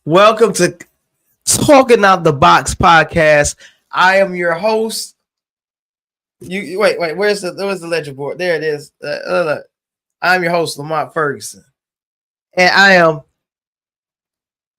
Welcome to Talking Out the Box podcast. I am your host. Wait. Where's the ledger board? There it is. Look. I'm your host, Lamont Ferguson, and I am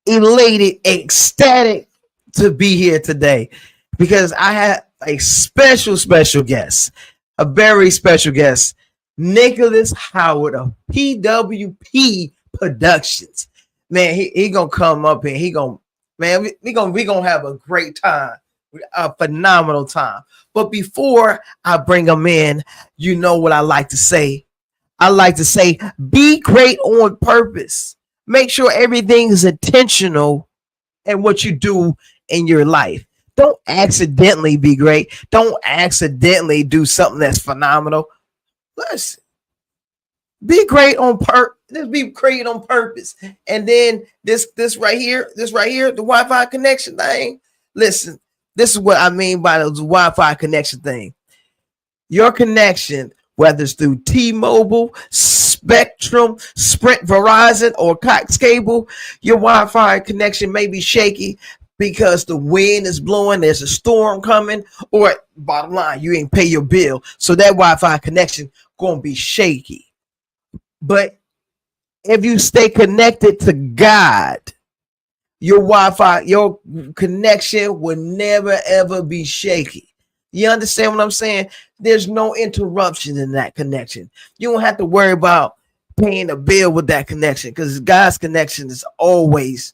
elated, ecstatic to be here today because I have a special guest, a very special guest, NICLOUS HOWARD of PWP Productions. Man, he gonna come up and he gonna we gonna have a great time, a phenomenal time. But before I bring him in, you know what I like to say. I like to say, be great on purpose. Make sure everything is intentional in what you do in your life. Don't accidentally be great. Don't accidentally do something that's phenomenal. Listen, be great on purpose. Just be great on purpose. And then this right here, the Wi-Fi connection thing. Listen, this is what I mean by the Wi-Fi connection thing. Your connection, whether it's through T-Mobile, Spectrum, Sprint, Verizon, or Cox Cable, your Wi-Fi connection may be shaky because the wind is blowing, there's a storm coming, or bottom line, you ain't pay your bill. So that Wi-Fi connection gonna be shaky. But if you stay connected to God, your Wi-Fi, your connection will never ever be shaky. You understand what I'm saying? There's no interruption in that connection. You don't have to worry about paying a bill with that connection because God's connection is always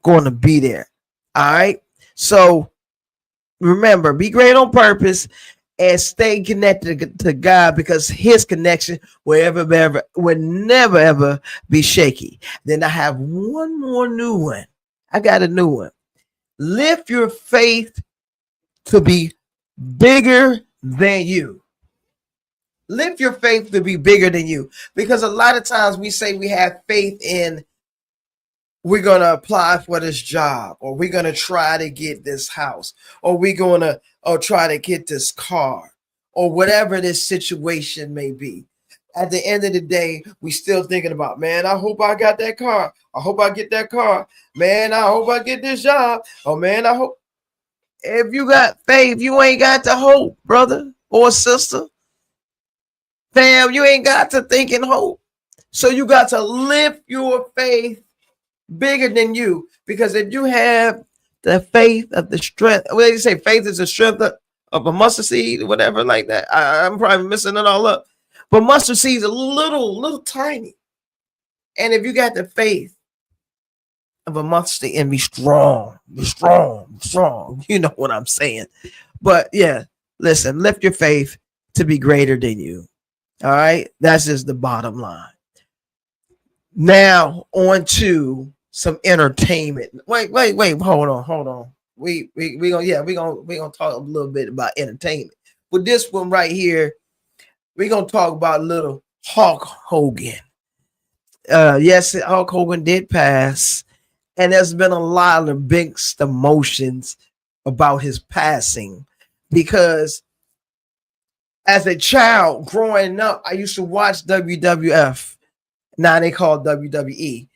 going to be there. All right. So remember, be great on purpose and stay connected to God because his connection will never ever be shaky. Then I have one more new one. I got a new one. Lift your faith to be bigger than you. Lift your faith to be bigger than you. Because a lot of times we say we have faith in we're going to apply for this job, or we're going to try to get this house, or we're going to try to get this car, or whatever this situation may be. At the end of the day, we still thinking about, man, I hope I got that car. I hope I get that car. Man, I hope I get this job. Oh, man, I hope. If you got faith, you ain't got to hope, brother or sister. Fam, you ain't got to think and hope. So you got to lift your faith bigger than you. Because if you have the faith of the strength, well, you say faith is the strength of a mustard seed, whatever like that. I'm probably missing it all up. But mustard seeds are little tiny. And if you got the faith of a mustard and be strong. You know what I'm saying? But yeah, listen, lift your faith to be greater than you. All right. That's just the bottom line. Now on to some entertainment. Wait. Hold on. We gonna talk a little bit about entertainment. But this one right here, we're gonna talk about little Hulk Hogan. Yes, Hulk Hogan did pass. And there's been a lot of mixed emotions about his passing because as a child growing up, I used to watch WWF. Now they call it WWE.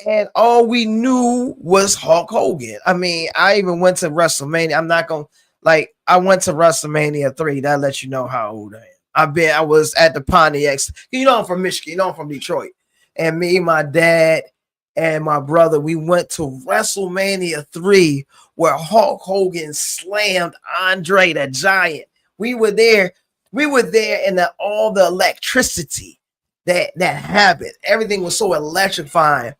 And all we knew was Hulk Hogan. I mean, I even went to WrestleMania. I'm not going to, I went to WrestleMania 3. That lets you know how old I am. I was at the Pontiac. You know I'm from Michigan. You know I'm from Detroit. And me, my dad, and my brother, we went to WrestleMania 3 where Hulk Hogan slammed Andre the Giant. We were there and all the electricity that happened. Everything was so electrifying.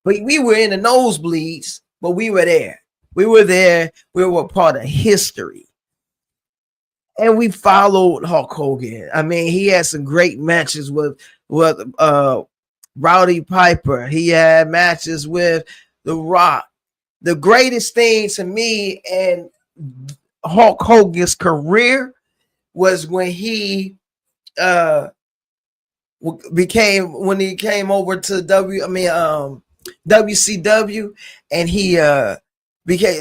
But we were in the nosebleeds, but we were there. We were part of history. And we followed Hulk Hogan. I mean, he had some great matches with Rowdy Piper. He had matches with The Rock. The greatest thing to me in Hulk Hogan's career was when he came over to WCW, and he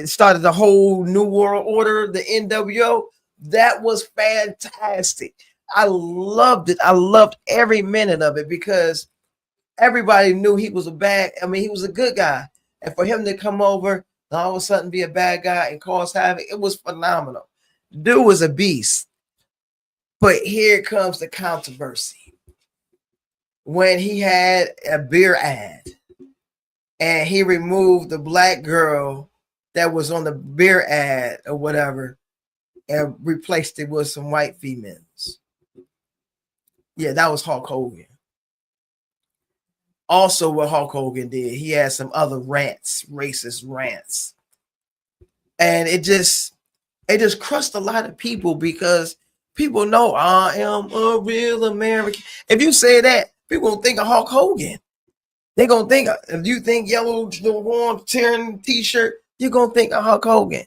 started the whole New World Order, the NWO. That was fantastic. I loved it. I loved every minute of it because everybody knew he was he was a good guy. and for him to come over and all of a sudden be a bad guy and cause havoc, it was phenomenal. Dude was a beast. But here comes the controversy. When he had a beer ad and he removed the black girl that was on the beer ad or whatever and replaced it with some white females. Yeah, that was Hulk Hogan. Also, what Hulk Hogan did, he had some other rants, racist rants. And it just crushed a lot of people because people know I am a real American. If you say that, people gonna think of Hulk Hogan. They're gonna think if you think yellow worn tearing t-shirt, you're gonna think of Hulk Hogan.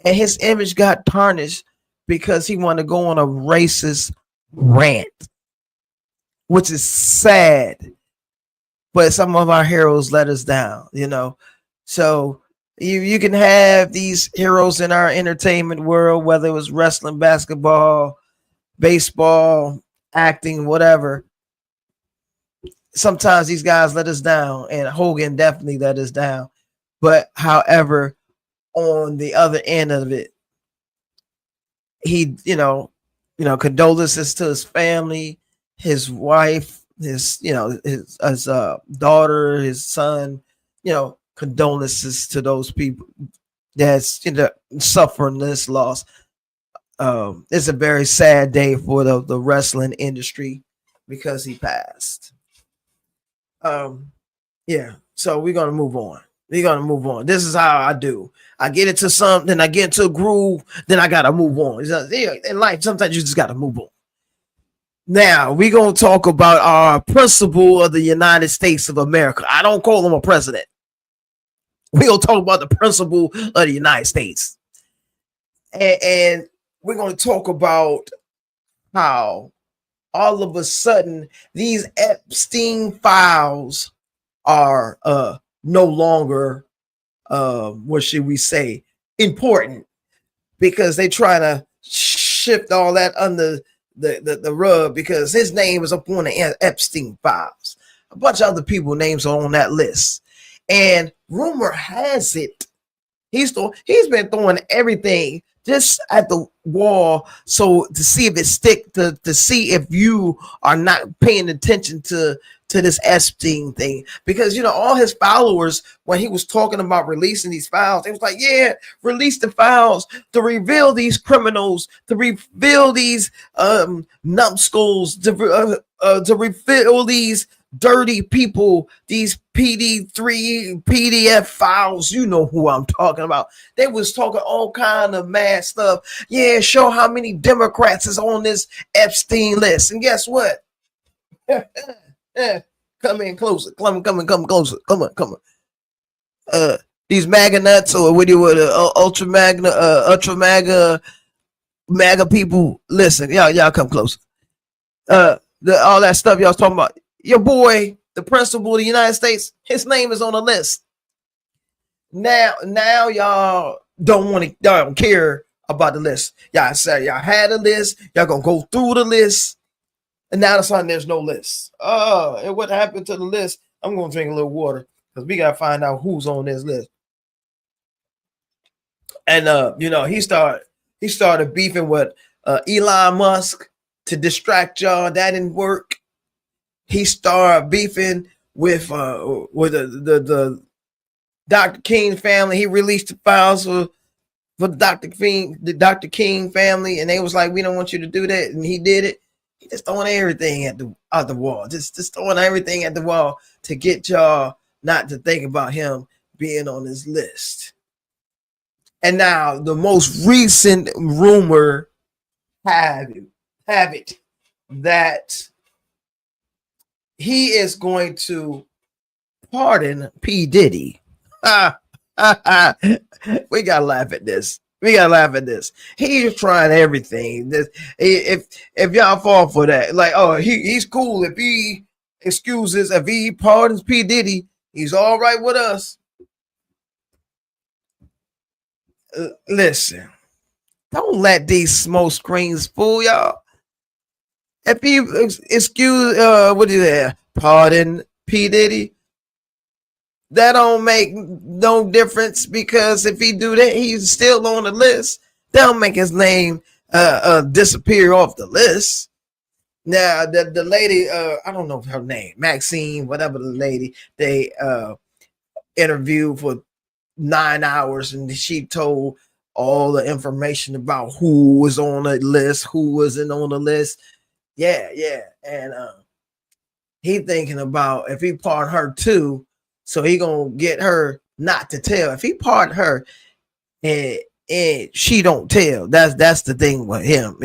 And his image got tarnished because he wanted to go on a racist rant, which is sad. But some of our heroes let us down, you know. So you can have these heroes in our entertainment world, whether it was wrestling, basketball, baseball, acting, whatever. Sometimes these guys let us down, and Hogan definitely let us down. But however, on the other end of it, he, condolences to his family, his wife, his daughter, his son, condolences to those people that's suffering this loss. It's a very sad day for the wrestling industry because he passed. So we're gonna move on. This is how I do. I get into something, then I get into a groove, then I gotta move on. In life, sometimes you just gotta move on. Now we're gonna talk about our principal of the United States of America. I don't call him a president. We're gonna talk about the principal of the United States. And we're gonna talk about how all of a sudden these Epstein files are no longer what should we say, important, because they try to shift all that under the rug because his name is up on the Epstein files. A bunch of other people's names are on that list. And rumor has it he's been throwing everything just at the wall so to see if it stick, to see if you are not paying attention to this Epstein thing. Because all his followers, when he was talking about releasing these files, it was like, yeah, release the files to reveal these criminals, to reveal these numbskulls, to reveal these dirty people, these PD3 PDF files. You know who I'm talking about. They was talking all kind of mad stuff. Yeah, show how many Democrats is on this Epstein list. And guess what? Come in closer. Come closer. Come on. These MAGA nuts, or what do you ultra MAGA people. Listen, y'all come closer. All that stuff y'all was talking about. Your boy, the principal of the United States, his name is on the list. Now y'all don't care about the list. Y'all said y'all had a list. Y'all gonna go through the list, and now there's no list. And what happened to the list? I'm gonna drink a little water because we gotta find out who's on this list. And he started beefing with Elon Musk to distract y'all. That didn't work. He started beefing with the Dr. King family. He released the files for the Dr. King family, and they was like, we don't want you to do that, and he did it. He just throwing everything at the wall, just throwing everything at the wall to get y'all not to think about him being on this list. And now the most recent rumor have it that he is going to pardon P. Diddy. We gotta laugh at this. He's trying everything. If y'all fall for that, like, oh, he's cool. If he pardons P. Diddy, he's all right with us. Listen, don't let these smoke screens fool y'all. If you pardon P. Diddy, That don't make no difference, because if he do that, he's still on the list. That don't make his name disappear off the list. Now the lady, I don't know her name, Maxine, whatever the lady, they interviewed for 9 hours, and she told all the information about who was on the list, who wasn't on the list. Yeah, and he thinking about if he pardon her too, so he gonna get her not to tell. If he pardon her and she don't tell, that's the thing with him.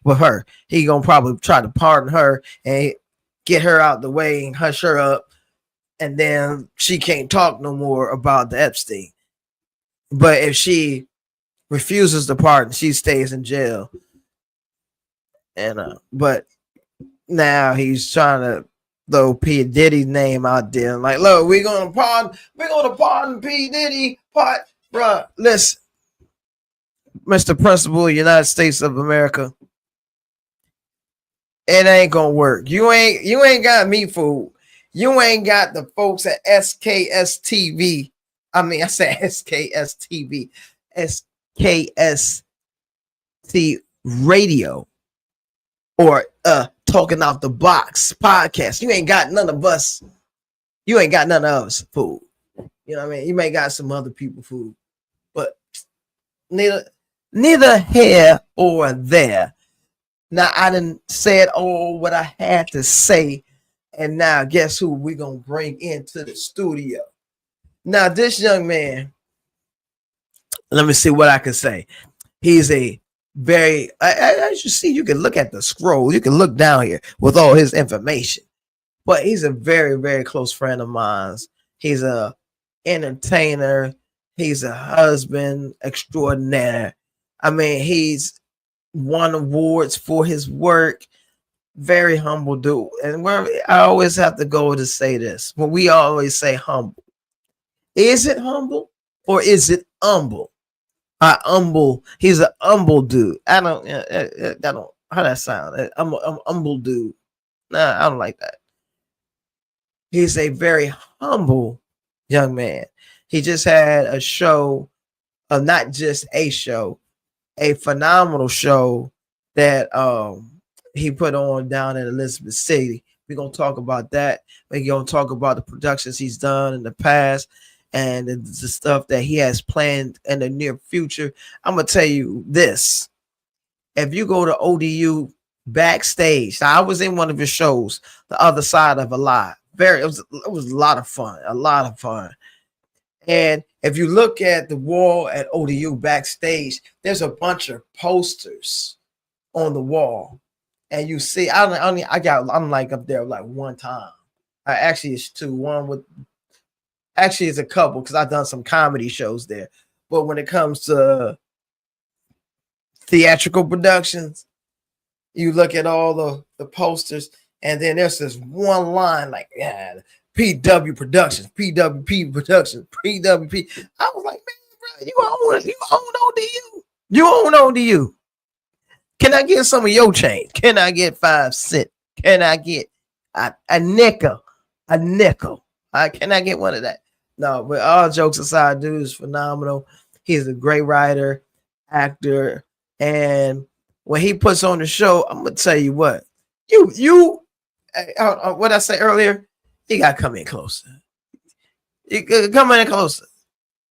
With her, he gonna probably try to pardon her and get her out the way and hush her up, and then she can't talk no more about the Epstein. But if she refuses to pardon, she stays in jail. And but now he's trying to throw P. Diddy's name out there. Like, look, we're gonna pardon P. Diddy. Bruh, listen, Mr. Principal, United States of America. It ain't gonna work. You ain't got me fooled. You ain't got the folks at SKSTV. I mean, I said SKSTV, SKST Radio, or Talking Out the Box podcast. You ain't got none of us. You ain't got none of us food. You know what I mean? You may got some other people food, but neither here or there. Now I done said all what I had to say, and now guess who we gonna bring into the studio? Now this young man, let me see what I can say. He's a very, as you see, you can look at the scroll, you can look down here with all his information, but he's a very, very close friend of mine. He's a entertainer. He's a husband extraordinaire. I mean, he's won awards for his work. Very humble dude. And I always have to go to say this. When we always say humble. Is it humble or is it humble? Humble. He's an humble dude. I don't how that sound. I'm humble dude. Nah, I don't like that. He's a very humble young man. He just had a show, not just a show, a phenomenal show that he put on down in Elizabeth City. We're gonna talk about that. We're gonna talk about the productions he's done in the past and the stuff that he has planned in the near future. I'm gonna tell you this: if you go to ODU backstage, I was in one of his shows, The Other Side of a Lie. It was a lot of fun. And if you look at the wall at ODU backstage, there's a bunch of posters on the wall, and you see, I'm like up there like one time. It's two. It's a couple because I've done some comedy shows there. But when it comes to theatrical productions, you look at all the posters, and then there's this one line like, yeah, PW Productions, PWP Productions, PWP. I was like, man, bro, you own ODU. You own ODU. Can I get some of your change? Can I get 5 cents? Can I get a nickel? A nickel? Can I get one of that? No, but all jokes aside, dude is phenomenal. He's a great writer, actor, and when he puts on the show, I'm gonna tell you what. What I said earlier, you gotta come in closer. You come in closer.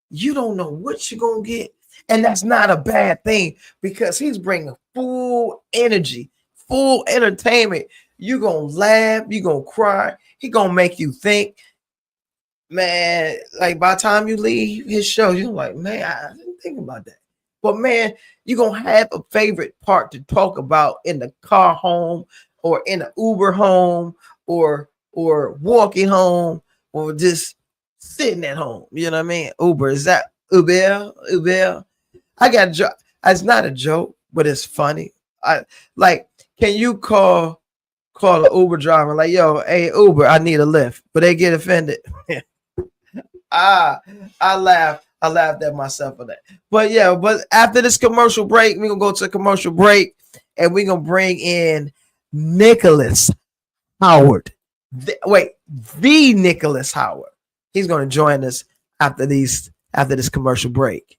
You don't know what you're gonna get, and that's not a bad thing because he's bringing full energy, full entertainment. You're gonna laugh, you're gonna cry. He gonna make you think. Man, like by the time you leave his show, you're like, man, I didn't think about that. But man, you're gonna have a favorite part to talk about in the car home or in the Uber home or walking home or just sitting at home. You know what I mean? Uber, is that Uber? I got a joke. It's not a joke, but it's funny. Can you call an Uber driver like, yo, hey Uber, I need a lift, but they get offended. I laughed at myself for that. But after this commercial break, we're gonna go to a commercial break and we're gonna bring in NICLOUS Howard. The NICLOUS Howard. He's going to join us after this commercial break.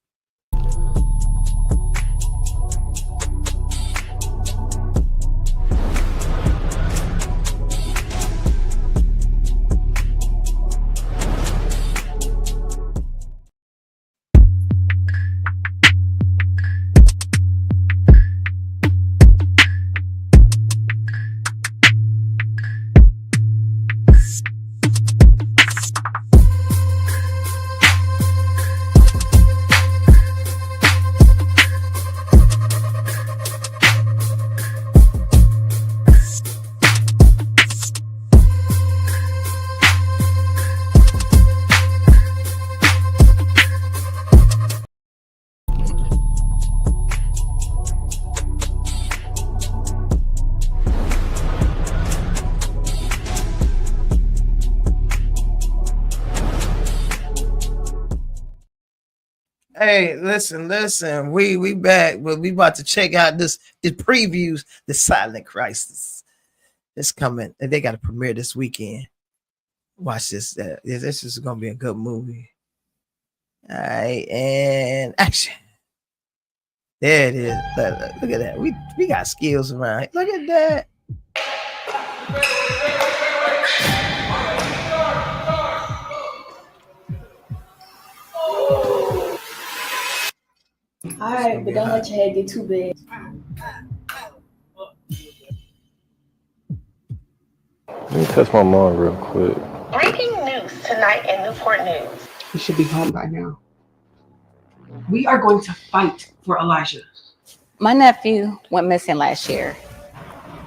Hey, listen. We back, but we about to check out this previews. The Silent Crisis. It's coming, and they got to premiere this weekend. Watch this. This is gonna be a good movie. All right, and action. There it is. Look at that. We got skills around. Look at that. All right, but don't let your head get too big. Let me test my mom real quick. Breaking news tonight in Newport News. He should be home by now. We are going to fight for Elijah. My nephew went missing last year.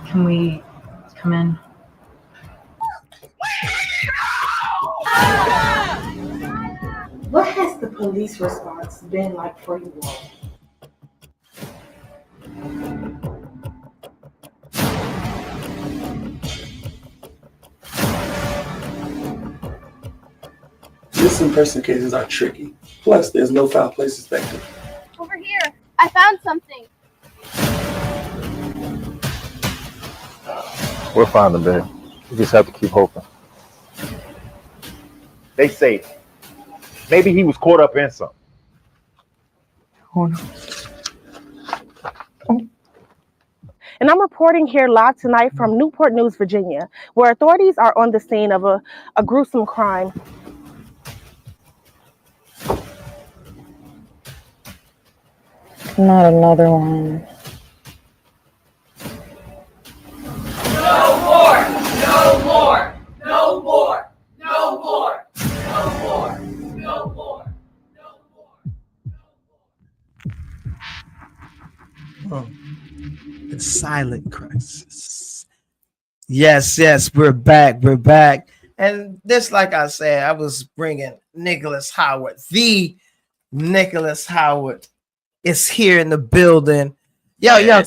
Can we come in? What has the police response been like for you all? Missing person cases are tricky. Plus, there's no foul play suspected. Over here, I found something. We'll find him, babe. We just have to keep hoping. They say maybe he was caught up in something. Oh no. And I'm reporting here live tonight from Newport News, Virginia, where authorities are on the scene of a gruesome crime. Not another one. No more! No more! No more! No more! No more! No more! The Silent Crisis. Yes, we're back. And this, like I said, I was bringing NICLOUS HOWARD. The NICLOUS HOWARD is here in the building. Y'all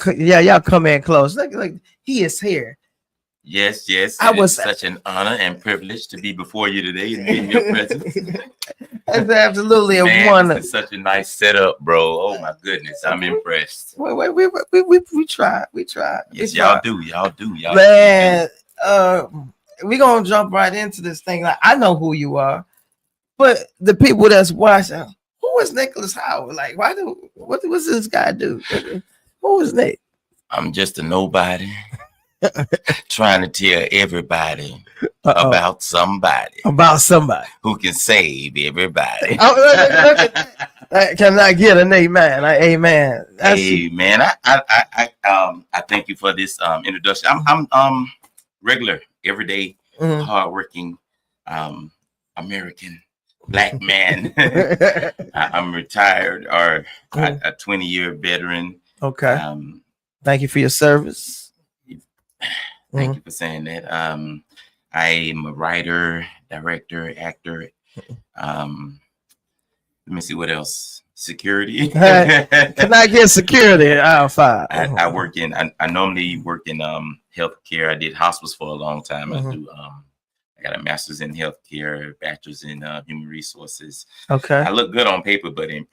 come in close. Look, he is here. Yes. It's such an honor and privilege to be before you today and be in your presence. That's absolutely a wonder. It's such a nice setup, bro. Oh my goodness, I'm impressed. We try. Yes, y'all do. Man, we gonna jump right into this thing. Like, I know who you are, but the people that's watching, who is NICLOUS HOWARD? Like, what does this guy do? Who is Nick? I'm just a nobody. Trying to tell everybody about somebody who can save everybody. Can I get an amen? Amen. Amen. I thank you for this introduction. I'm regular, everyday, hardworking American Black man. I'm retired or a 20-year veteran. Okay. Thank you for your service. Thank you for saying that. I am a writer, director, actor. Let me see what else. Security. Can I get security? I normally work in healthcare. I did hospice for a long time. I got a master's in healthcare, bachelor's in human resources. Okay. I look good on paper, but in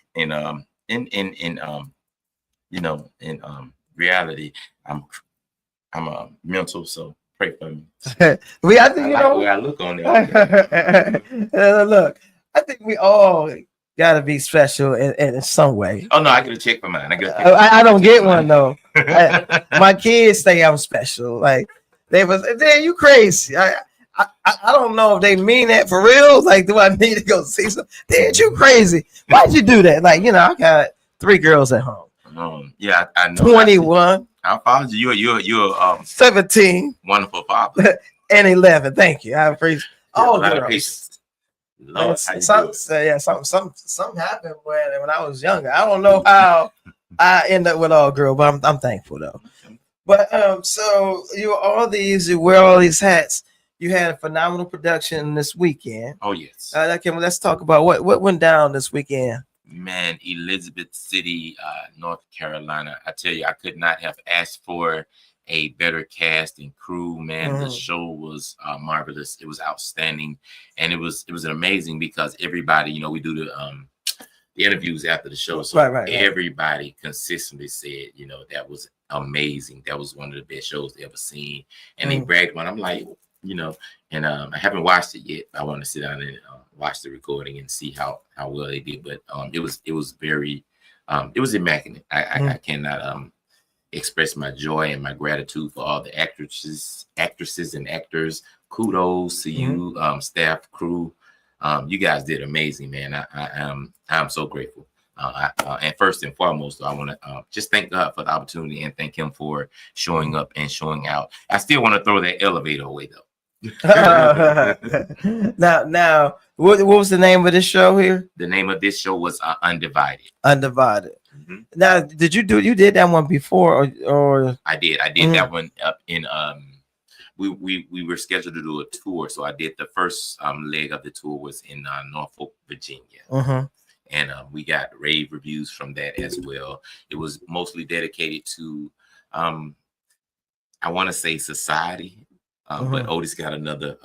reality, I'm a mental, so Pray for me. I think I like the way I look on there. Look, I think we all gotta be special in some way. Oh no, I get a check for mine. I don't get one though. My kids think I'm special. Like they was, damn, you crazy. I don't know if they mean that for real. Like, do I need to go see some? Damn, you crazy. Why'd you do that? Like, I got 3 girls at home. Yeah, I know. 21. Our father, you're 17. Wonderful father. And 11. Thank you. I appreciate all girls. Lord, something happened when I was younger. I don't know how I end up with all girls, but I'm thankful though. But so you wear all these hats. You had a phenomenal production this weekend. Oh yes. Let's talk about what went down this weekend. Man, Elizabeth City, North Carolina. I tell you, I could not have asked for a better cast and crew. Man, the show was marvelous. It was outstanding, and it was amazing because everybody, we do the interviews after the show, so everybody consistently said, that was amazing. That was one of the best shows they ever seen, and they bragged when I'm like, and I haven't watched it yet. I want to sit down and watch the recording and see how well they did. But it was very it was immaculate. I cannot express my joy and my gratitude for all the actresses and actors. Kudos to you, staff, crew. You guys did amazing, man. I'm so grateful. And first and foremost, I want to just thank God for the opportunity and thank him for showing up and showing out. I still want to throw that elevator away though. now, what was the name of this show here? The name of this show was Undivided. Undivided. Now, you did that one before or I did that one up in we were scheduled to do a tour, so I did the first leg of the tour was in Norfolk, Virginia. And we got rave reviews from that as well. It was mostly dedicated to I want to say society. But Otis got another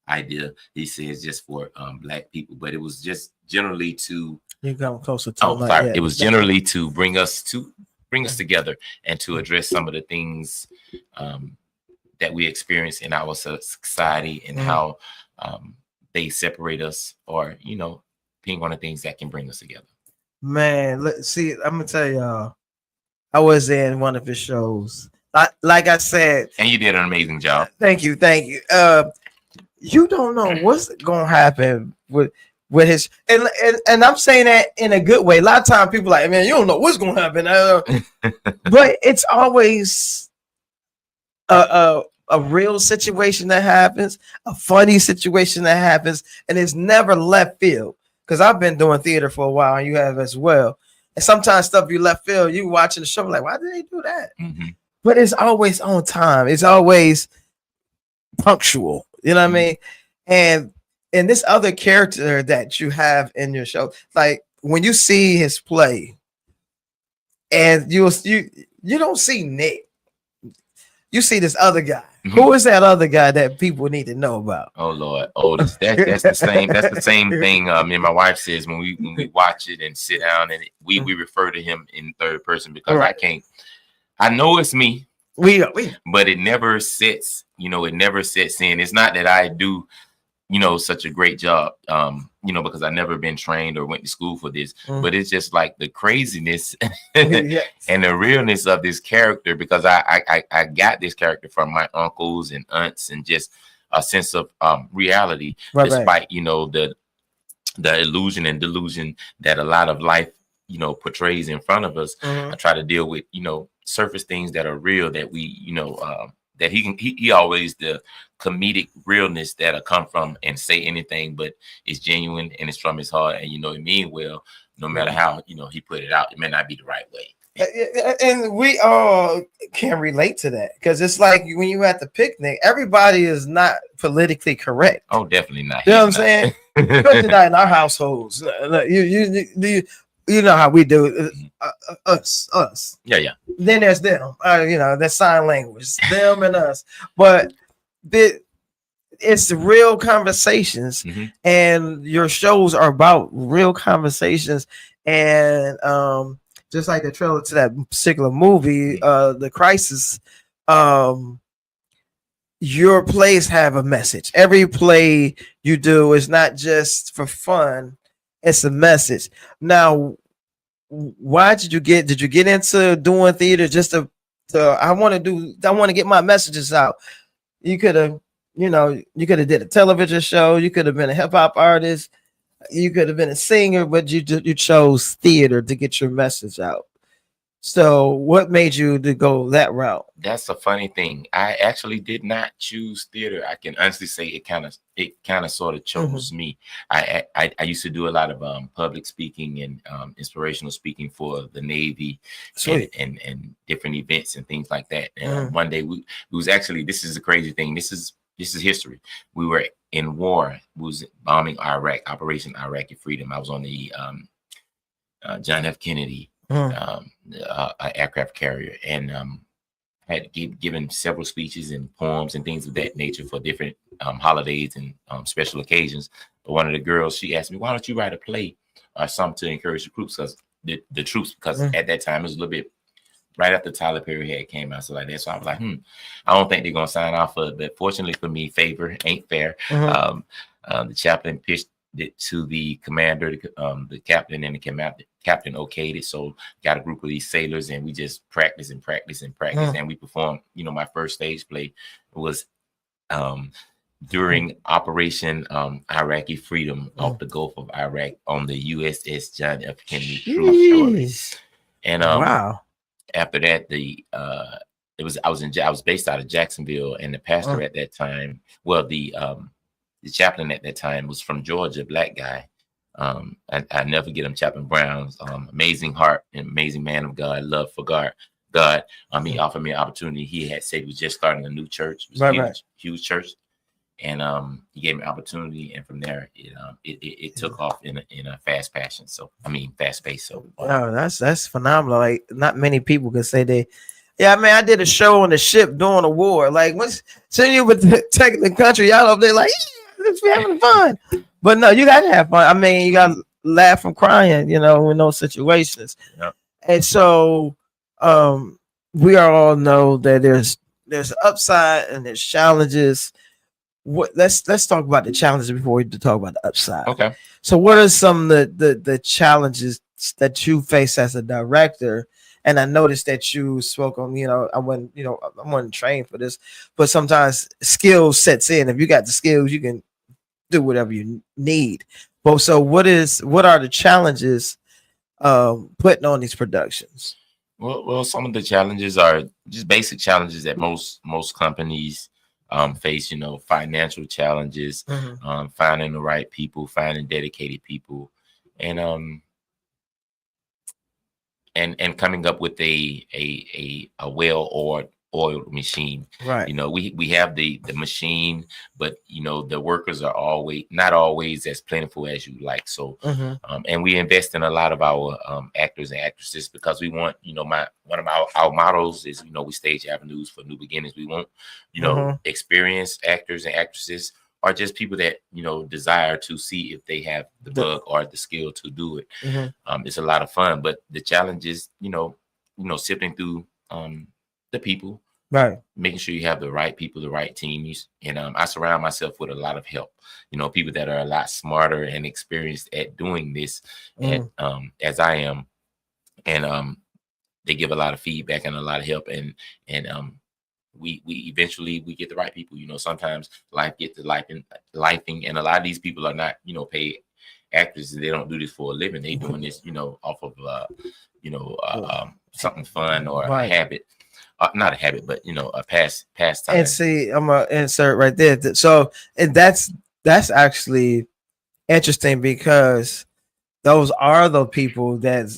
idea. He says just for Black people, but it was just generally to you come closer to. It was generally to bring us together and to address some of the things that we experience in our society and how they separate us, or being one of the things that can bring us together. Man, let's see. I'm gonna tell y'all, I was in one of his shows. Like I said, and you did an amazing job. Thank you. You don't know what's gonna happen with his, and I'm saying that in a good way. A lot of times people like, man, you don't know what's gonna happen, but it's always a real situation that happens, a funny situation that happens, and it's never left field. Because I've been doing theater for a while, and you have as well. And sometimes stuff you left field, you watching the show like, why did they do that? But it's always on time. It's always punctual. You know what I mean? And this other character that you have in your show, like when you see his play, and you don't see Nick, you see this other guy. Who is that other guy that people need to know about? Oh Lord, Otis. That's the same. That's the same thing. Me and my wife says when we watch it and sit down, and we refer to him in third person because I can't. I know it's me, but it never sets. It never sets in. It's not that I do, such a great job. Because I've never been trained or went to school for this. But it's just like the craziness and the realness of this character. Because I got this character from my uncles and aunts, and just a sense of reality, despite the illusion and delusion that a lot of life portrays in front of us. I try to deal with surface things that are real, that we that he always the comedic realness that'll come from and say anything, but it's genuine and it's from his heart, and it mean well, no matter how he put it out. It may not be the right way. And we all can relate to that, because it's like when you at the picnic, everybody is not politically correct. Oh, definitely not. You know what I'm saying? Especially not in our households. You know how we do it. Us. Yeah. Then there's them. That's sign language. Them and us. But it's real conversations, and your shows are about real conversations. And just like the trailer to that particular movie, The Crisis, your plays have a message. Every play you do is not just for fun; it's a message. Now, why did you get into doing theater just to I want to get my messages out? You could have, you could have did a television show. You could have been a hip hop artist. You could have been a singer, but you chose theater to get your message out. So what made you to go that route? That's a funny thing. I actually did not choose theater. I can honestly say it kind of sort of chose me. I used to do a lot of public speaking and inspirational speaking for the Navy and different events and things like that. And one day we was actually, this is a crazy thing. This is history. We were in war. We was bombing Iraq, Operation Iraqi Freedom. I was on the John F. Kennedy aircraft carrier, and had given several speeches and poems and things of that nature for different holidays and special occasions. But one of the girls, she asked me, "Why don't you write a play or something to encourage the troops?" Because at that time it was a little bit right after Tyler Perry had came out, so like that. So I was like, I don't think they're gonna sign off for it. But fortunately for me, favor ain't fair. The chaplain pitched it to the commander, the captain, and the captain okayed it. So got a group of these sailors, and we just practice and we performed. My first stage play was during Operation Iraqi Freedom off the Gulf of Iraq on the USS John F. Kennedy cruise ship. And wow. After that, I was based out of Jacksonville, and the pastor at that time, the chaplain at that time was from Georgia, black guy. I never forget him, Chaplain Brown's amazing heart and amazing man of God, love for God. He offered me an opportunity. He had said he was just starting a new church, it was a huge church, and he gave me an opportunity, and from there it took off in a fast pace. So wow, that's phenomenal. Like, not many people can say they. Yeah, I did a show on the ship during the war. Like, once sitting you with taking the country, y'all up there like, let's be having fun. But no, you gotta have fun. You gotta laugh from crying, in those situations. Yep. And so we all know that there's an upside and there's challenges. Let's talk about the challenges before we talk about the upside. Okay. So what are some of the challenges that you face as a director? And I noticed that you spoke on, I wasn't trained for this, but sometimes skills sets in. If you got the skills, you can do whatever you need. But so what are the challenges putting on these productions? Well, some of the challenges are just basic challenges that most companies face, financial challenges, finding the right people, finding dedicated people, and coming up with a well-oiled machine. Right. We have the machine, but the workers are not always as plentiful as you like. So and we invest in a lot of our actors and actresses because we want, one of our mottos is, we stage avenues for new beginnings. We want, experienced actors and actresses, or just people that desire to see if they have the bug or the skill to do it. It's a lot of fun, but the challenge is sifting through the people, right? Making sure you have the right people, the right teams, and I surround myself with a lot of help. People that are a lot smarter and experienced at doing this, as I am, and they give a lot of feedback and a lot of help, and we eventually get the right people. Sometimes life gets to lifing, and a lot of these people are not paid actors. They don't do this for a living. They doing this off of something fun or a habit. Not a habit, but a pastime. And see, I'm gonna insert right there. So, and that's actually interesting because those are the people that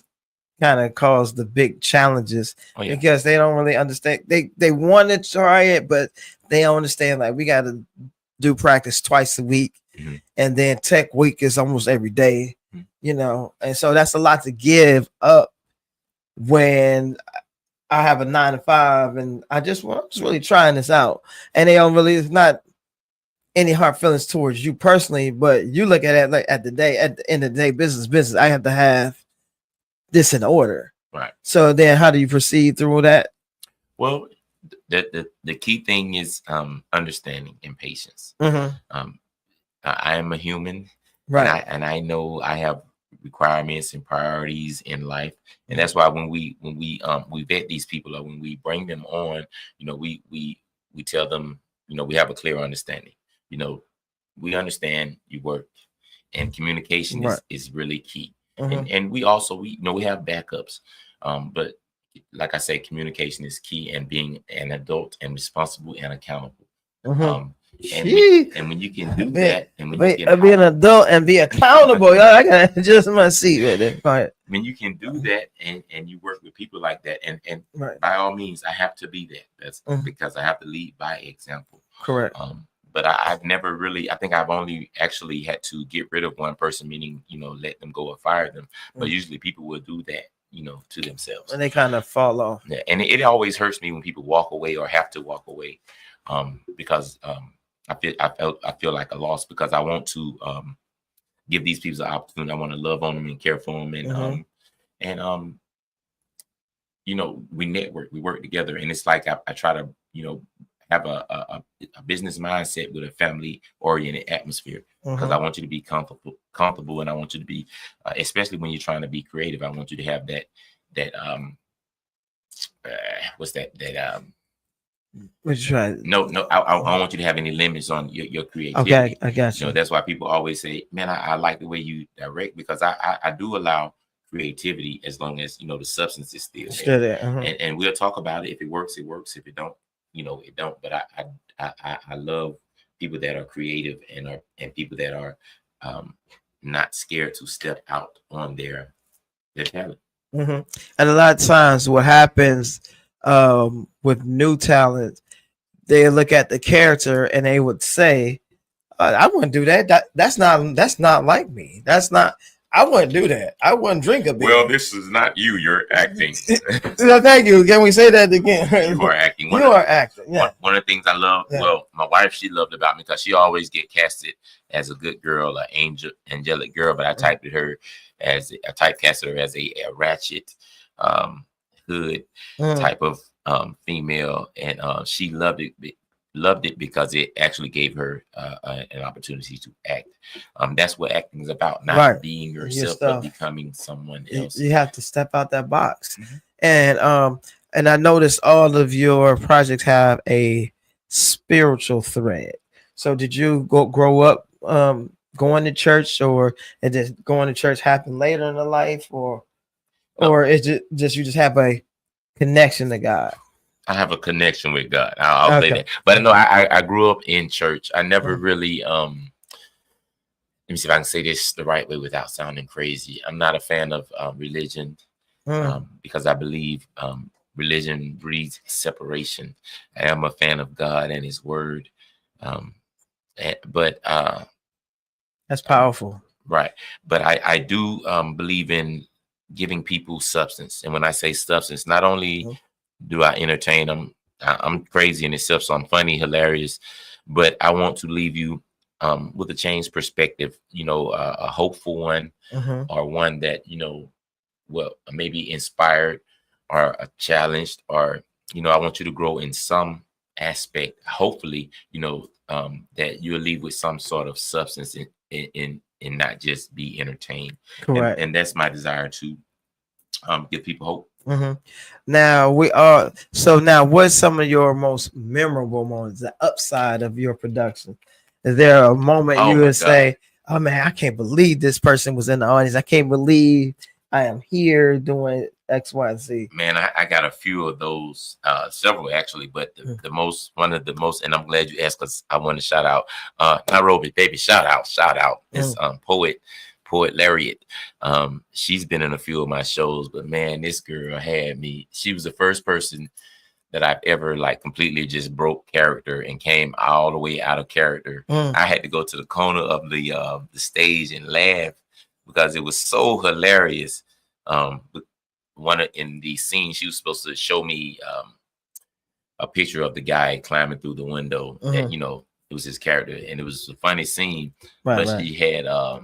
kind of cause the big challenges because they don't really understand. They want to try it, but they don't understand. Like, we got to do practice twice a week, and then tech week is almost every day. And so that's a lot to give up when I have a 9 to 5 and I'm just really trying this out, and they don't really, it's not any hard feelings towards you personally, but you look at it like at the end of the day, business. I have to have this in order. Right. So then how do you proceed through that? Well, the key thing is understanding and patience. I am a human, right? And I know I have requirements and priorities in life, and that's why when we vet these people, or when we bring them on, you know, we tell them, you know, we have a clear understanding. You know, we understand you work, and communication is really key. And we also we have backups, but like I say, communication is key, and being an adult and responsible and accountable. And when you can do that, and when you can be an adult and be accountable, y'all, I gotta adjust my seat right there. Go ahead. When you can do that, and you work with people like that, and by all means, I have to be that. That's because I have to lead by example. Correct. But I've never really, I think I've only actually had to get rid of one person, meaning, you know, let them go or fire them. But usually people will do that, you know, to themselves. And they kind of fall off. Yeah. And it always hurts me when people walk away or have to walk away, because I feel like a loss, because I want to give these people the opportunity. I want to love on them and care for them. And you know, we network, we work together. And it's like I try to, you know, have a business mindset with a family oriented atmosphere, because I want you to be comfortable, and I want you to be, especially when you're trying to be creative, I want you to have that what's that what you trying? No, I don't want you to have any limits on your creativity. Okay, I got you. You know, that's why people always say, man, I like the way you direct, because I do allow creativity, as long as, you know, the substance is still there. And we'll talk about it. If it works, it works. If it don't, you know, it don't. But I love people that are creative and people that are not scared to step out on their talent. And a lot of times what happens with new talent, they look at the character and they would say, I wouldn't do that. That's not like me. I wouldn't do that. I wouldn't drink a beer. Well, this is not you. You're acting. Thank you. Can we say that again? You are acting. You are acting. Yeah. One of the things I love, well, my wife, she loved about me, because she always get casted as a good girl, an angelic girl, but I typed her as a ratchet, hood type of female, and she loved it because it actually gave her an opportunity to act. That's what acting is about, not being yourself, but becoming someone else. You have to step out that box. And I noticed all of your projects have a spiritual thread. So did you grow up going to church, or did going to church happen later in the life, or is it just you just have a connection to God? I have a connection with God. I'll say that. But no, I grew up in church. I never really let me see if I can say this the right way without sounding crazy. I'm not a fan of religion, because I believe religion breeds separation. I am a fan of God and His Word. But that's powerful. Right. But I do believe in giving people substance. And when I say substance, not only do I entertain them, I'm crazy in itself, so I'm funny, hilarious, but I want to leave you with a changed perspective, you know, a hopeful one, or one that, you know, well, maybe inspired or challenged, or, you know, I want you to grow in some aspect, hopefully, you know, that you'll leave with some sort of substance in not just be entertained. Correct. And that's my desire, to give people hope. Now what's some of your most memorable moments, the upside of your production? Is there a moment you would say, oh man, I can't believe this person was in the audience, I can't believe I am here doing X, Y, and Z? Man, I got a few of those, several actually, but one of the most, and I'm glad you asked, because I want to shout out Nairobi, baby, shout out this Poet Lariat. She's been in a few of my shows, but man, this girl had me. She was the first person that I've ever like completely just broke character and came all the way out of character. I had to go to the corner of the stage and laugh, because it was so hilarious. In the scene, she was supposed to show me a picture of the guy climbing through the window. That, you know, it was his character, and it was a funny scene. But she had what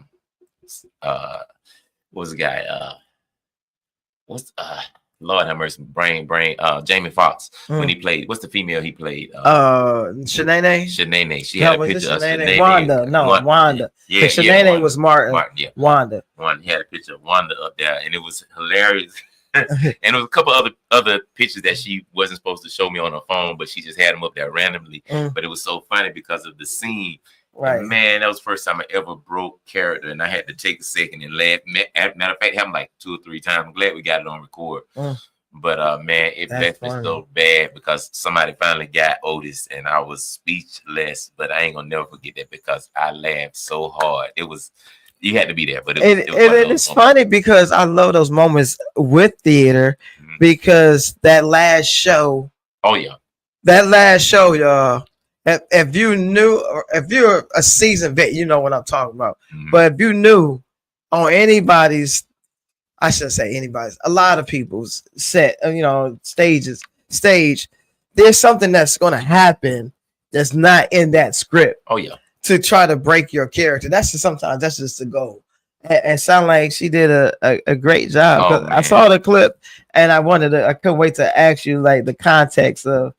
was the guy? Lord have mercy, Jamie Foxx when he played. What's the female he played? Shanae. Shanae. She had a picture of Shanae. Wanda. Wanda. Yeah, Shanae was Martin. Wanda. Wanda. He had a picture of Wanda up there, and it was hilarious. And there was a couple other pictures that she wasn't supposed to show me on her phone, but she just had them up there randomly. But it was so funny because of the scene. Right, and man, that was the first time I ever broke character, and I had to take a second and laugh. Matter of fact, it happened like 2 or 3 times. I'm glad we got it on record. But man, it left me so bad because somebody finally got Otis, and I was speechless. But I ain't gonna never forget that because I laughed so hard. It was, you had to be there. But it's funny because I love those moments with theater because that last show. Oh yeah, that last show, y'all. If you knew, or if you're a seasoned vet, you know what I'm talking about. But if you knew on anybody's, I shouldn't say anybody's, a lot of people's set, stage, there's something that's going to happen that's not in that script. Oh yeah, to try to break your character. Sometimes that's just the goal. And sound like she did a great job. I saw the clip and I couldn't wait to ask you like the context of.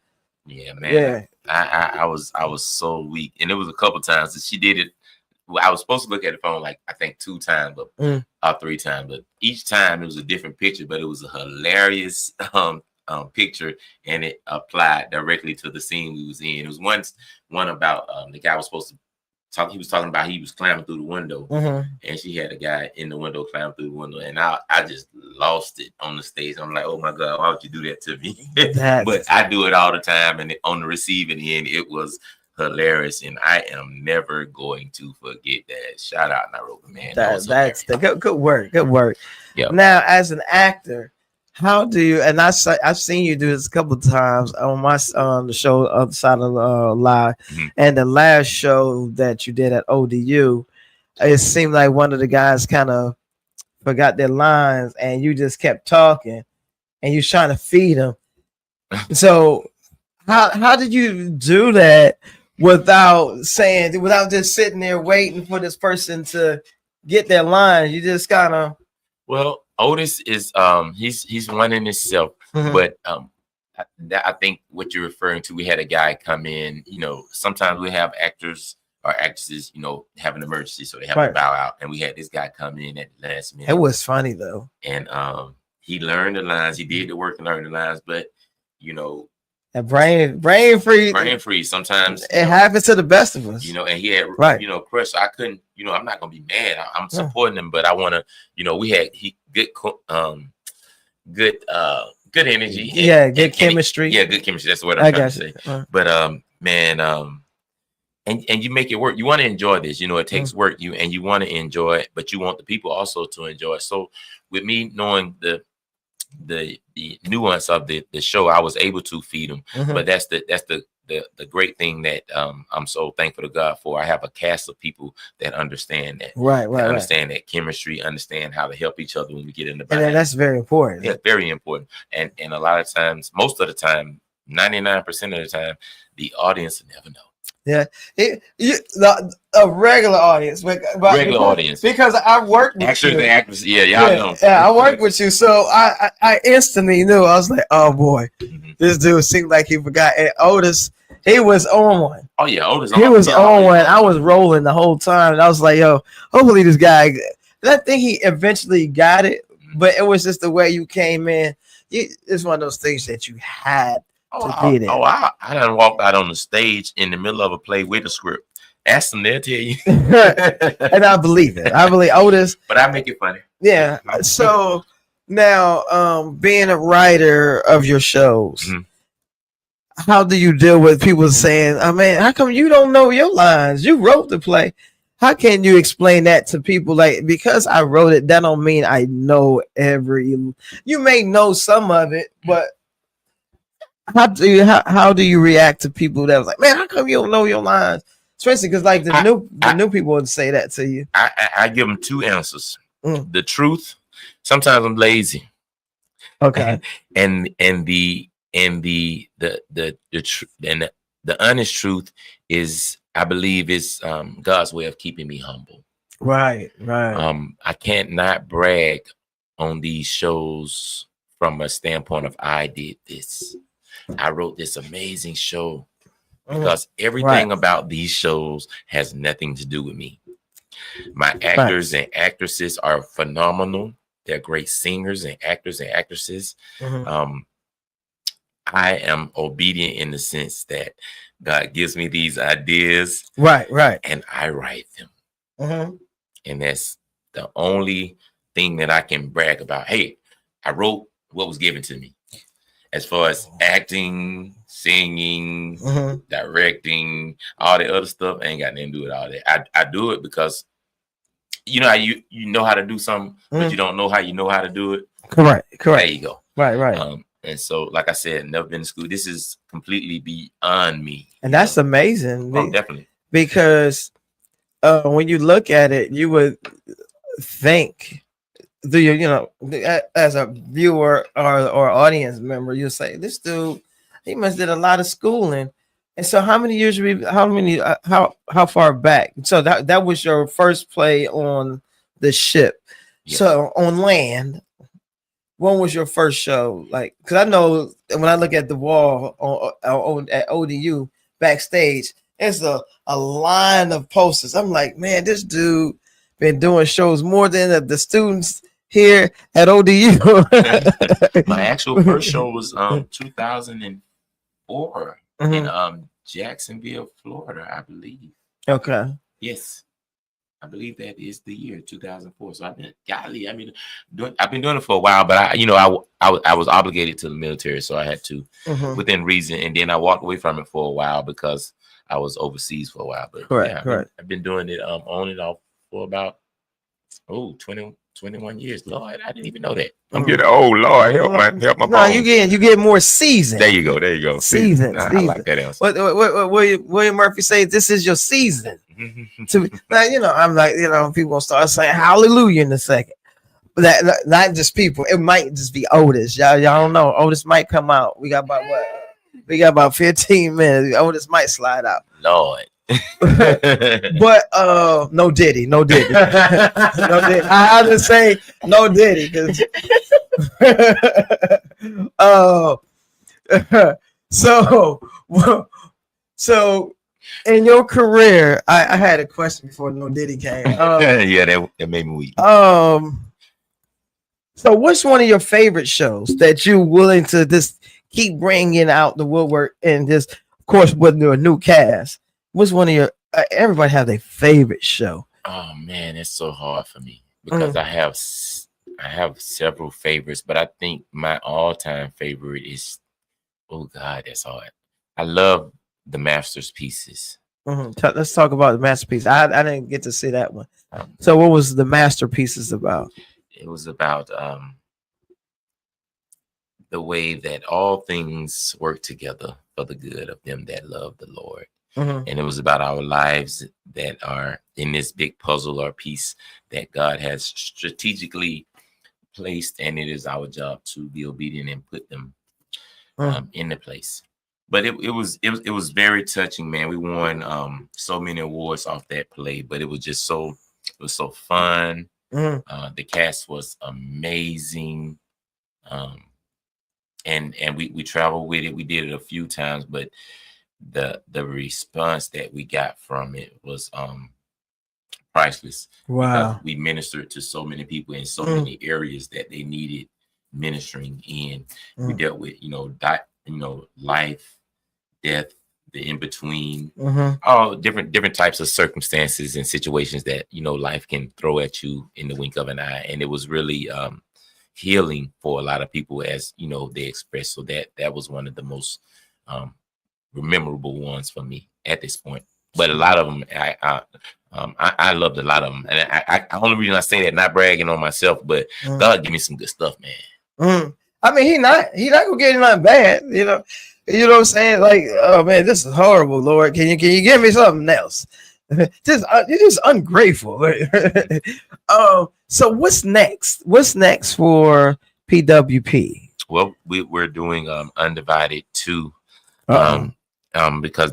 Yeah, man. Yeah. I was so weak, and it was a couple times that she did it. I was supposed to look at the phone like I think 2 times, but 3 times, but each time it was a different picture. But it was a hilarious picture, and it applied directly to the scene we was in. It was one about the guy was supposed to talk. He was talking about he was climbing through the window, and she had a guy in the window climbing through the window, and I just lost it on the stage. I'm like, oh my God, why would you do that to me? But I do it all the time, and on the receiving end, it was hilarious, and I am never going to forget that. Shout out Nairobi, man. That's the good work. Good work. Yeah. Now, as an actor, how do you? And I've seen you do this a couple of times on the show Other Side of Live, and the last show that you did at ODU, it seemed like one of the guys kind of forgot their lines, and you just kept talking, and you trying to feed them. So, how did you do that without just sitting there waiting for this person to get their lines? You just kind of. Well, Otis is he's one in himself, but I think what you're referring to, we had a guy come in. Sometimes we have actors or actresses, have an emergency, so they have to bow out, and we had this guy come in at the last minute. It was funny though, and he learned the lines. He did the work and learned the lines, but that brain freeze. Sometimes it happens to the best of us. And he had crush. So I couldn't. I'm not gonna be mad. I'm supporting him, but I want to. We had good energy. Yeah, good chemistry. Good chemistry. That's what I'm trying to say. But man, and you make it work. You want to enjoy this. It takes work. You want to enjoy it, but you want the people also to enjoy it. So with me knowing the nuance of the show, I was able to feed them. But that's the great thing that I'm so thankful to God for. I have a cast of people that understand that. Right. Understand that chemistry, understand how to help each other when we get in the and that's very important. Yeah, very important. And a lot of times, most of the time, 99% of the time, the audience never know. Yeah, a regular audience, because I worked with actors you. And actresses, y'all know. Yeah, I worked with you, so I instantly knew. I was like, oh boy, this dude seemed like he forgot. And Otis, he was on one. Oh yeah, Otis. He was on one. I was rolling the whole time, and I was like, yo, hopefully this guy. And I think he eventually got it, but it was just the way you came in. It's one of those things that you had. I done walked out on the stage in the middle of a play with a script. Ask them, they'll tell you. And I believe it. I believe Otis. But I make it funny. Yeah. So now, being a writer of your shows, how do you deal with people saying, "I mean, how come you don't know your lines? You wrote the play." How can you explain that to people? Like, because I wrote it, that don't mean I know you may know some of it, but how do you react to people that was like, man, how come you don't know your lines? Especially because like the new people would say that to you. I give them 2 answers. The truth. Sometimes I'm lazy. Okay. And the honest truth is, I believe, is God's way of keeping me humble. Right. I can't not brag on these shows from a standpoint of I did this. I wrote this amazing show because everything about these shows has nothing to do with me. My actors and actresses are phenomenal. They're great singers and actors and actresses. I am obedient in the sense that God gives me these ideas, and I write them. And that's the only thing that I can brag about. Hey, I wrote what was given to me. As far as acting, singing, directing, all the other stuff, I ain't got nothing to do with all that. I do it because you know how you know how to do something, but you don't know how you know how to do it. Correct. There you go. Right. And so, like I said, never been to school. This is completely beyond me. And that's amazing. Oh, definitely. Because when you look at it, you would think, as a viewer or audience member, you'll say, this dude, he must did a lot of schooling. And so how many years, how far back? So that was your first play on the ship. Yes. So on land, when was your first show? Like, because I know when I look at the wall at ODU backstage, there's a line of posters. I'm like, man, this dude been doing shows more than the students here at ODU. My actual first show was 2004 in Jacksonville, Florida, I believe. Okay. Yes. I believe that is the year 2004. So I've been doing it for a while, but I was obligated to the military, so I had to within reason. And then I walked away from it for a while because I was overseas for a while. But correct. I've been doing it on and off for about 21 years. Lord, I didn't even know that. I'm getting old. Lord, help my no, bones. you get more seasoned. There you go. Season. I like that answer. What William Murphy say? This is your season. Now, I'm like, people gonna start saying hallelujah in a second. But that not just people. It might just be Otis. Y'all don't know. Otis might come out. We got about what? We got about 15 minutes. Otis might slide out. Lord. But no Diddy. No Diddy. I have to say no Diddy because so in your career, I had a question before no Diddy came. That made me weak. So what's one of your favorite shows that you're willing to just keep bringing out the woodwork and just, of course, with a new cast? What's one of your everybody have their favorite show? Oh man, it's so hard for me because I have several favorites, but I think my all-time favorite is, oh God, that's hard. I love the Master's Pieces. Let's talk about the Masterpiece. I didn't get to see that one. So what was the Masterpieces about? It was about the way that all things work together for the good of them that love the Lord. And it was about our lives that are in this big puzzle or piece that God has strategically placed, and it is our job to be obedient and put them in the place. But it was very touching, man. We won so many awards off that play, but it was just so fun. The cast was amazing, and we traveled with it. We did it a few times, but the response that we got from it was priceless. Wow. We ministered to so many people in so many areas that they needed ministering in. We dealt with life, death, the in between, all different types of circumstances and situations that life can throw at you in the wink of an eye. And it was really healing for a lot of people, as they expressed. So that was one of the most memorable ones for me at this point. But a lot of them, I loved a lot of them, and I only reason I say that, not bragging on myself, but God give me some good stuff, man. I mean, he not gonna get nothing bad, you know what I'm saying? Like, oh man, this is horrible, Lord. Can you give me something else? You're just ungrateful. So what's next? What's next for PWP? Well, we're doing Undivided 2. Because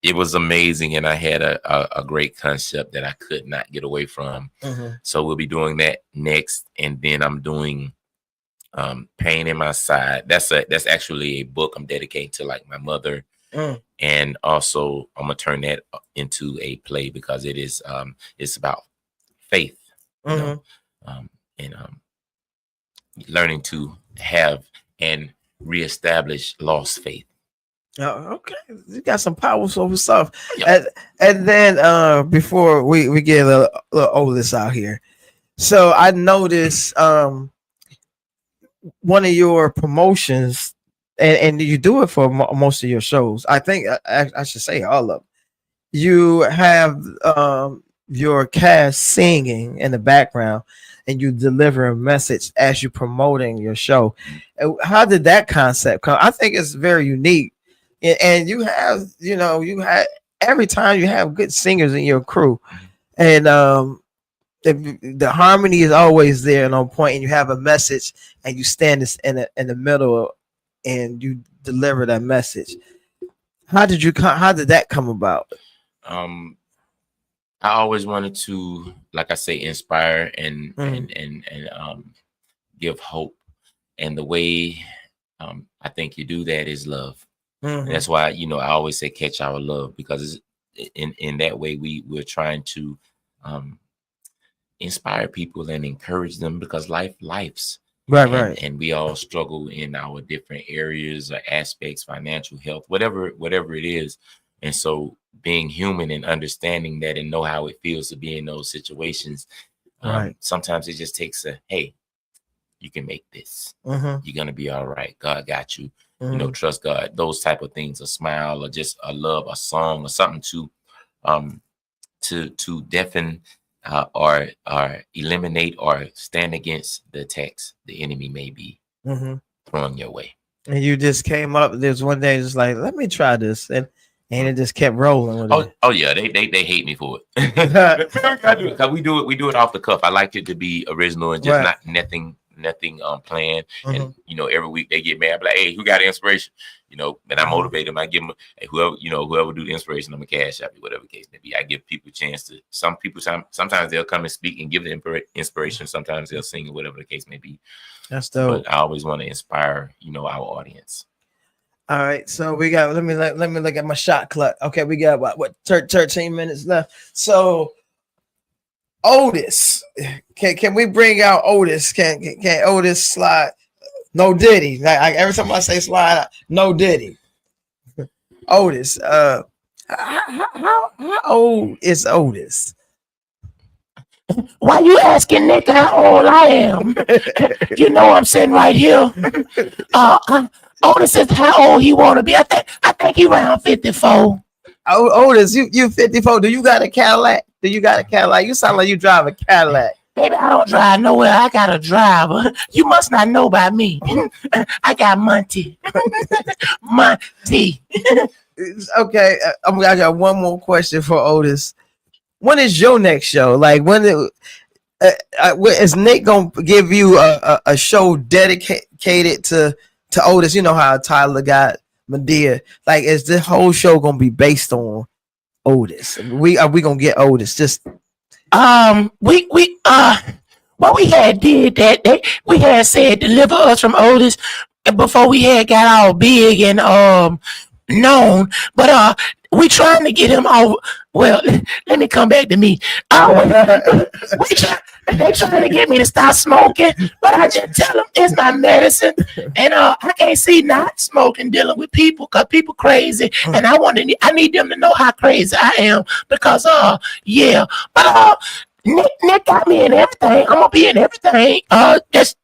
it was amazing, and I had a great concept that I could not get away from. So we'll be doing that next, and then I'm doing Pain in My Side. That's actually a book I'm dedicating to like my mother. And also I'm gonna turn that into a play because it is it's about faith, you know, and learning to have and reestablish lost faith. Oh, okay, you got some powerful stuff. And then before we get a little Otis out here, so I noticed one of your promotions, and you do it for most of your shows. I think I should say all of them. You have your cast singing in the background, and you deliver a message as you're promoting your show. How did that concept come? I think it's very unique, and you have, you had every time you have good singers in your crew, and the harmony is always there and on point, and you have a message, and you stand in the middle, and you deliver that message. How did that come about? I always wanted to, like I say, inspire and give hope, and the way I think you do that is love. And that's why I always say catch our love, because in that way we're trying to inspire people and encourage them, because life's right, and we all struggle in our different areas or aspects, financial, health, whatever it is. And so being human and understanding that and know how it feels to be in those situations, sometimes it just takes hey, you can make this. You're gonna be all right. God got you. Trust God. Those type of things, a smile or just a love, a song or something to deafen or eliminate or stand against the attacks the enemy may be throwing your way. And you just came up. There's one day just like, let me try this, and it just kept rolling with it. Oh yeah, they hate me for it. Because we do it off the cuff. I like it to be original and just not nothing planned. And every week they get mad. I'm like, hey, who got inspiration? And I motivate them. I give them, hey, whoever do the inspiration, I'm a cash out, whatever the case may be. I give people a chance to. Some people sometimes they'll come and speak and give the inspiration. Sometimes they'll sing, or whatever the case may be. That's dope. But I always want to inspire, our audience. All right, so we got. Let me look at my shot clock. Okay, we got what 13 minutes left. So Otis, can we bring out Otis? Can Otis slide? No Diddy. Like every time I say slide, no Diddy. Otis. How old is Otis? Why you asking Nick how old I am? I'm sitting right here. Otis is how old he want to be. I think he around 54. Otis, you 54. Do you got a Cadillac? You sound like you drive a Cadillac. Baby, I don't drive nowhere. I got a driver. You must not know about me. I got Monty. Monty. Okay, I got one more question for Otis. When is your next show? Like is Nick gonna give you a show dedicated to Otis? You know how Tyler got Medea. Like, is this whole show gonna be based on Otis? Are we gonna get Otis? Just what we had did that we had said deliver us from Otis before we had got all big and known, but we trying to get him over. Well, let me come back to me. They trying to get me to stop smoking, but I just tell them it's my medicine, and I can't see not smoking dealing with people, because people crazy, and I need them to know how crazy I am, because but Nick got me in everything. I'm gonna be in everything. I'm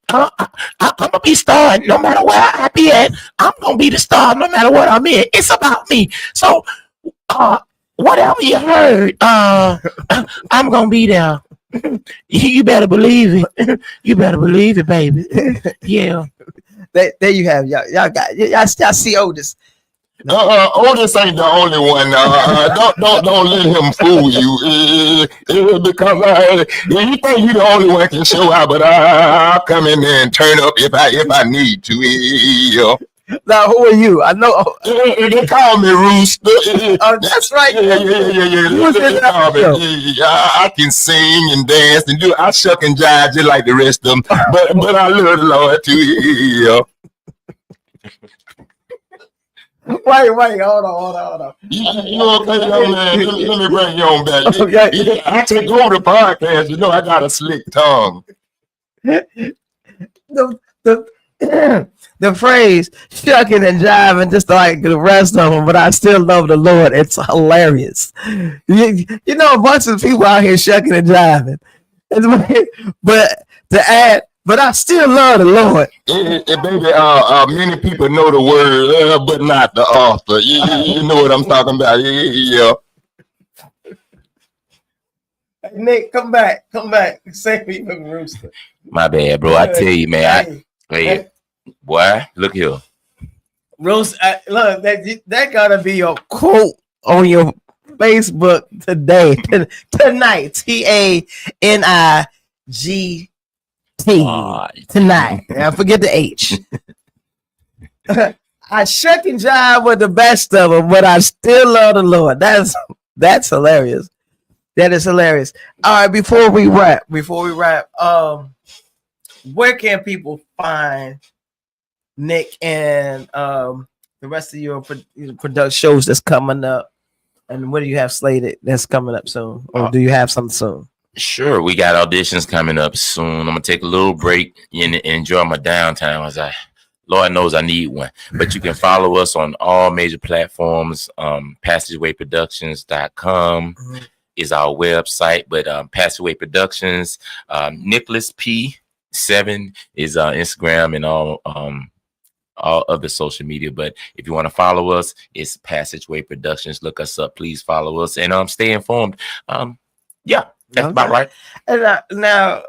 gonna be starring no matter where I be at. I'm gonna be the star no matter what I'm in. It's about me. So whatever you heard, I'm gonna be there. You better believe it. You better believe it, baby. Yeah. There you have y'all see Otis. Otis ain't the only one. Don't let him fool you. Because you think you the only one can show out, but I'll come in there and turn up if I need to. Now, who are you? I know. They call me Rooster. Oh, that's right. Yeah. They call me. I can sing and dance and do. I shuck and jive just like the rest of them. But I love the Lord too. Yeah. Wait, hold on. You okay, young man? Let me bring you on back. Okay. I take over the podcast. You know I got a slick tongue. The phrase shucking and jiving just like the rest of them, but I still love the Lord. It's hilarious. You know, a bunch of people out here shucking and jiving. But to add, but I still love the Lord. Baby, many people know the word, but not the author. You know what I'm talking about. Yeah. Hey, Nick, come back. Save me from Rooster. My bad, bro. I tell you, man. Hey, boy, look here. Rooster, look, that gotta be your quote on your Facebook today, tonight. TANIGT. Tonight. I forget the H. I shuck and jive with the best of them, but I still love the Lord. That's hilarious. That is hilarious. All right, before we wrap, where can people find Nick and the rest of your production shows that's coming up? And what do you have slated that's coming up soon? Or do you have something soon? Sure, we got auditions coming up soon. I'm gonna take a little break and enjoy my downtime as Lord knows I need one. But you can follow us on all major platforms. Passagewayproductions.com is our website, but Passageway Productions, Nicholas P7 is Instagram and all other social media. But if you want to follow us, it's Passageway Productions. Look us up, please follow us and stay informed. Yeah. That's about right. And now,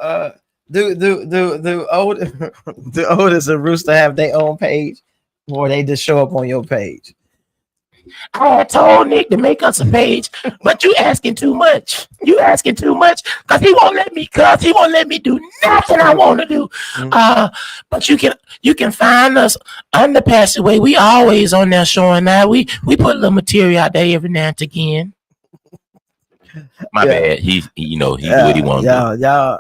do Otis and Rooster have their own page, or they just show up on your page? I had told Nick to make us a page, but you asking too much. Because he won't let me cuss. He won't let me do nothing I want to do. But you can find us under Passageway. We always on there showing that we put a little material out there every now and again. My bad. He do what he wants to do. Y'all,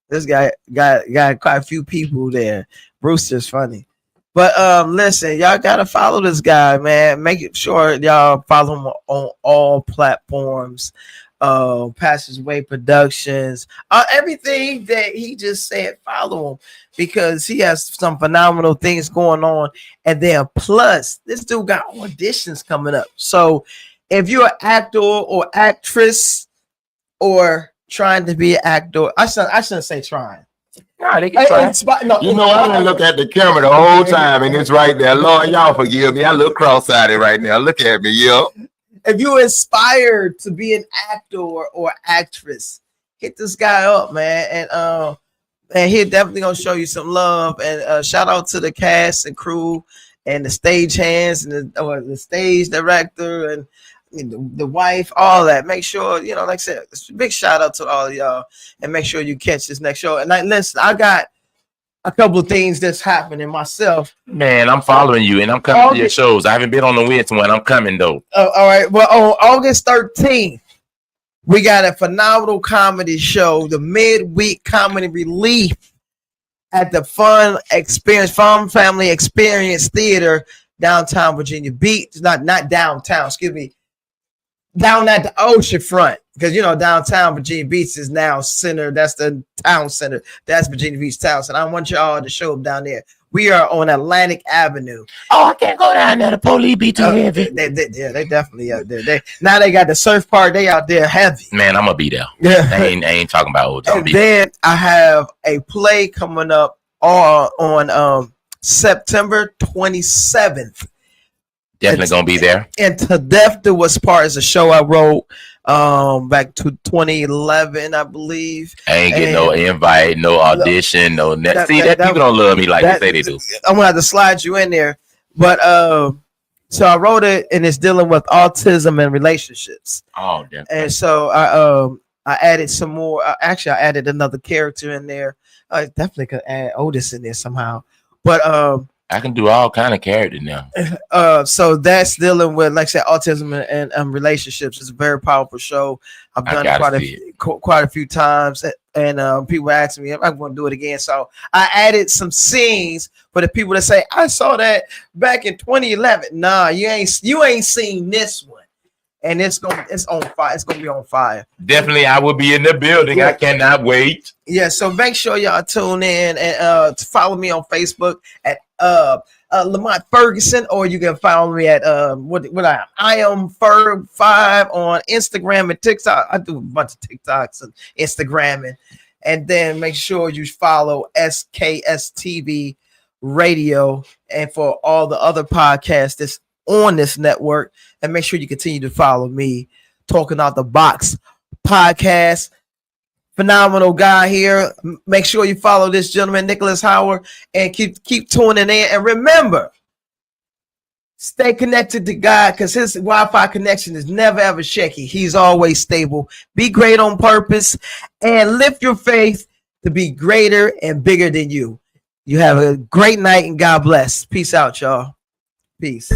this guy got quite a few people there. Brewster's funny. But listen, y'all gotta follow this guy, man. Make sure y'all follow him on all platforms. Passageway Productions, everything that he just said, follow him because he has some phenomenal things going on. And then plus, this dude got auditions coming up. So if you're an actor or actress or trying to be an actor, I shouldn't say trying. No, they can try. You know, I didn't look at the camera the whole time, and it's right there. Lord, y'all forgive me. I look cross-eyed right now. Look at me, yo. If you're inspired to be an actor or actress, hit this guy up, man. And he's definitely gonna show you some love. And shout out to the cast and crew and the stage hands and the stage director and the wife, all that. Make sure, like I said, big shout out to all of y'all, and make sure you catch this next show. And listen, I got a couple of things that's happening myself. Man, I'm following you, and I'm coming to your shows. I haven't been on the Wednesday one. I'm coming though. All right. Well, on August 13th, we got a phenomenal comedy show, the midweek comedy relief at the Fun Family Experience Theater, downtown Virginia Beach. Not downtown, excuse me. Down at the ocean front, because downtown Virginia Beach is now center. That's the town center. That's Virginia Beach Town Center. I want y'all to show up down there. We are on Atlantic Avenue. Oh, I can't go down there. The police be too heavy. They definitely out there. They got the surf park. They out there heavy. Man, I'm gonna be there. Yeah, I ain't talking about old. And then I have a play coming up on September 27th. Definitely gonna be there. And To Death Do Us Part is a show I wrote back to 2011, I believe. I ain't getting no invite, no audition, no net. See, people don't love me like they say they do. I'm gonna have to slide you in there. But so I wrote it, and it's dealing with autism and relationships. Oh, definitely. And so I added some more. Actually, I added another character in there. I definitely could add Otis in there somehow. But I can do all kind of character now. So that's dealing with, like I said, autism and relationships. It's a very powerful show. I've done it quite a few times, and people asking me if I'm going to do it again. So I added some scenes for the people that say I saw that back in 2011. Nah, you ain't seen this one, and it's on fire. It's gonna be on fire. Definitely, I will be in the building. I cannot wait. Yeah, so make sure y'all tune in and follow me on Facebook at Lamont Ferguson, or you can follow me at I am Ferg5 on Instagram and TikTok. I do a bunch of TikToks and Instagramming, and then make sure you follow SKST Radio and for all the other podcasts that's on this network, and make sure you continue to follow me, Talking Out the Box podcast. Phenomenal guy here. Make sure you follow this gentleman, NICLOUS HOWARD, and keep tuning in. And remember, stay connected to God, because his Wi-Fi connection is never ever shaky. He's always stable. Be great on purpose and lift your faith to be greater and bigger than you. You have a great night and God bless. Peace out, y'all. Peace.